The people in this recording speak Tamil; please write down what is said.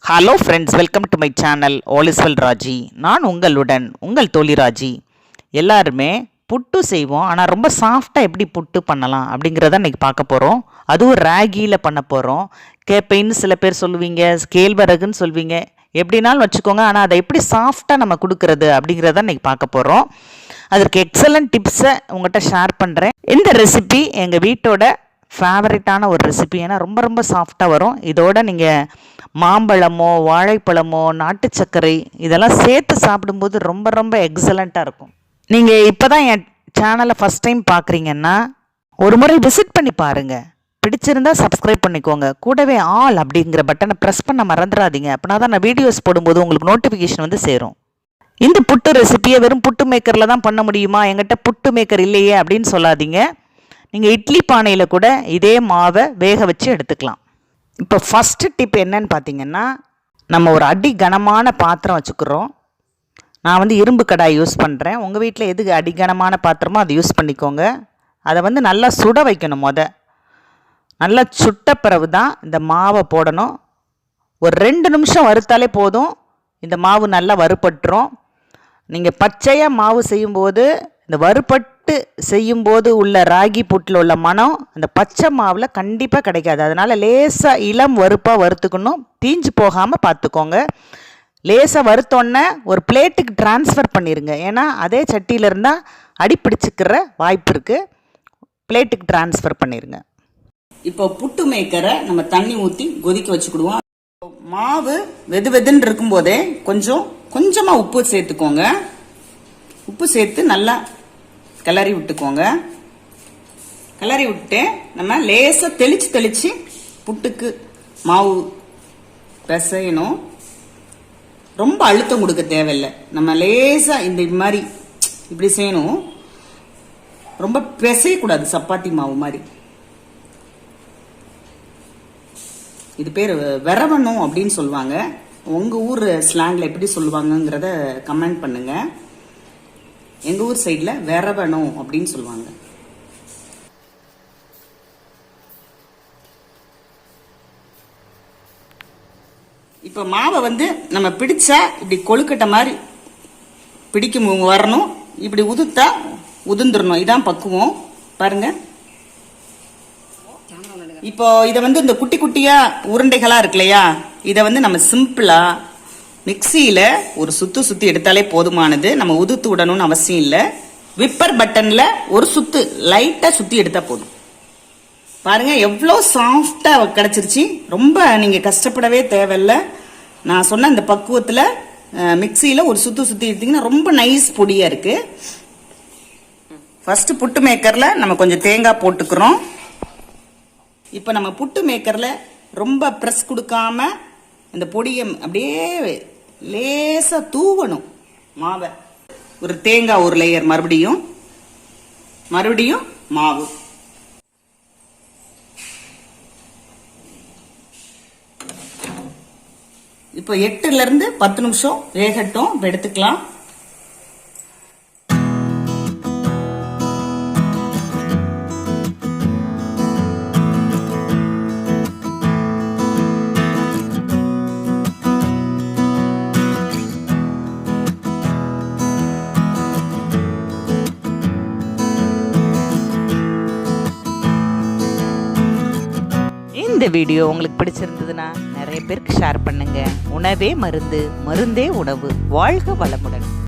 Hello friends, welcome to my channel all is well Raji. நான் உங்களுடன் உங்கள் தோழி ராஜி. எல்லாருமே புட்டு செய்வோம், ஆனால் ரொம்ப சாஃப்டாக எப்படி புட்டு பண்ணலாம் அப்படிங்கிறத இன்றைக்கி பார்க்க போகிறோம். அதுவும் ராகியில் பண்ண போகிறோம். கேப்பைன்னு சில பேர் சொல்லுவீங்க, கேழ்வரகுன்னு சொல்வீங்க, எப்படினாலும் வச்சுக்கோங்க. ஆனால் அதை எப்படி சாஃப்டாக நம்ம கொடுக்கறது அப்படிங்கிறத இன்றைக்கி பார்க்க போகிறோம். அதற்கு எக்ஸலண்ட் டிப்ஸை உங்கள்கிட்ட ஷேர் பண்ணுறேன். இந்த ரெசிபி எங்கள் வீட்டோட ஃபேவரட்டான ஒரு ரெசிபி. ஏன்னா ரொம்ப ரொம்ப சாஃப்டாக வரும். இதோட நீங்கள் மாம்பழமோ வாழைப்பழமோ நாட்டு சர்க்கரை இதெல்லாம் சேர்த்து சாப்பிடும்போது ரொம்ப ரொம்ப எக்ஸலண்ட்டாக இருக்கும். நீங்கள் இப்போ தான் என் சேனலை ஃபஸ்ட் டைம் பார்க்குறீங்கன்னா ஒரு முறை விசிட் பண்ணி பாருங்கள். பிடிச்சிருந்தால் சப்ஸ்கிரைப் பண்ணிக்கோங்க. கூடவே ஆல் அப்படிங்கிற பட்டனை ப்ரெஸ் பண்ண மறந்துடாதீங்க. அப்படின்னா தான் நான் வீடியோஸ் போடும்போது உங்களுக்கு நோட்டிஃபிகேஷன் வந்து சேரும். இந்த புட்டு ரெசிப்பியை வெறும் புட்டு மேக்கரில் தான் பண்ண முடியுமா, எங்கிட்ட புட்டு மேக்கர் இல்லையே அப்படின்னு சொல்லாதீங்க. நீங்கள் இட்லி பானையில் கூட இதே மாவை வேக வச்சு எடுத்துக்கலாம். இப்போ ஃபஸ்ட்டு டிப் என்னன்னு பார்த்தீங்கன்னா, நம்ம ஒரு அடி கனமான பாத்திரம் வச்சுக்கிறோம். நான் வந்து இரும்பு கடாய் யூஸ் பண்ணுறேன். உங்கள் வீட்டில் எது அடி கனமான பாத்திரமோ அதை யூஸ் பண்ணிக்கோங்க. அதை வந்து நல்லா சுட வைக்கணும். நல்லா சுட்ட பிறகு தான் இந்த மாவை போடணும். ஒரு 2 நிமிஷம் வறுத்தாலே போதும், இந்த மாவு நல்லா வறுபட்டுரும். நீங்கள் பச்சையாக மாவு செய்யும்போது இந்த வறுபட்டு செய்யும்போது உள்ள ராகி புட்டில் உள்ள மனம் அந்த பச்சை மாவில் கண்டிப்பாக கிடைக்காது. அதனால் லேசாக இளம் வறுப்பாக வறுத்துக்கணும். தீஞ்சு போகாமல் பார்த்துக்கோங்க. லேசாக வறுத்தோன்னே ஒரு பிளேட்டுக்கு ட்ரான்ஸ்ஃபர் பண்ணிடுங்க. ஏன்னா அதே சட்டியில் இருந்தால் அடிப்பிடிச்சிக்கிற வாய்ப்பு இருக்குது. பிளேட்டுக்கு ட்ரான்ஸ்ஃபர் பண்ணிடுங்க. இப்போ புட்டு மேக்கரை நம்ம தண்ணி ஊற்றி கொதிக்க வச்சுக்கிடுவோம். மாவு வெது வெதுன்னு இருக்கும்போதே கொஞ்சமாக உப்பு சேர்த்துக்கோங்க. உப்பு சேர்த்து நல்லா கிளறி விட்டுக்கோங்க. கிளறி விட்டு நம்ம லேசாக தெளிச்சு புட்டுக்கு மாவு பிசையணும். ரொம்ப அழுத்தம் கொடுக்க தேவையில்லை. நம்ம லேசாக இந்த மாதிரி இப்படி செய்யணும். ரொம்ப பிசையக்கூடாது, சப்பாத்தி மாவு மாதிரி. இது பேர் விரவணும் அப்படின்னு சொல்லுவாங்க. உங்கள் ஊர் ஸ்லாங்கில் எப்படி சொல்லுவாங்கங்கிறத கமெண்ட் பண்ணுங்க. எங்கள் ஊர் சைடில் விரவணும் அப்படின்னு சொல்லுவாங்க. இப்போ மாவை வந்து நம்ம பிடிச்சா இப்படி கொழுக்கட்டை மாதிரி பிடிக்கும் வரணும். இப்படி உதுத்தா உதிர்ந்துடணும். இதான் பக்குவம். பாருங்க. இப்போ இதை வந்து இந்த குட்டி குட்டியா உருண்டைகளா இருக்கு இல்லையா, இதை வந்து நம்ம சிம்பிளா மிக்சியில ஒரு சுத்தி எடுத்தாலே போதுமானது. நம்ம உதுத்து விடணும்னு அவசியம் இல்லை. விப்பர் பட்டன்ல ஒரு சுத்து லைட்டா சுத்தி எடுத்தா போதும். பாருங்க எவ்வளோ சாஃப்டா கிடைச்சிருச்சு. ரொம்ப நீங்க கஷ்டப்படவே தேவையில்லை. நான் சொன்ன இந்த பக்குவத்துல மிக்சியில ஒரு சுத்தி எடுத்தீங்கன்னா ரொம்ப நைஸ் பொடியா இருக்கு. ஃபர்ஸ்ட் புட்டு மேக்கர்ல நம்ம கொஞ்சம் தேங்காய் போட்டுக்கிறோம். இப்போ நம்ம புட்டு மேக்கரில் ரொம்ப ப்ரெஸ் கொடுக்காம இந்த பொடியை அப்படியே லேசாக தூவணும். மாவை ஒரு தேங்காய் ஒரு லேயர், மறுபடியும் மாவு. இப்போ 8லேருந்து 10 நிமிஷம் வேகட்டும். இப்போ எடுத்துக்கலாம். இந்த வீடியோ உங்களுக்கு பிடிச்சிருந்ததுன்னா நிறைய பேருக்கு ஷேர் பண்ணுங்க. உணவே மருந்து, மருந்தே உணவு. வாழ்க வளமுடன்.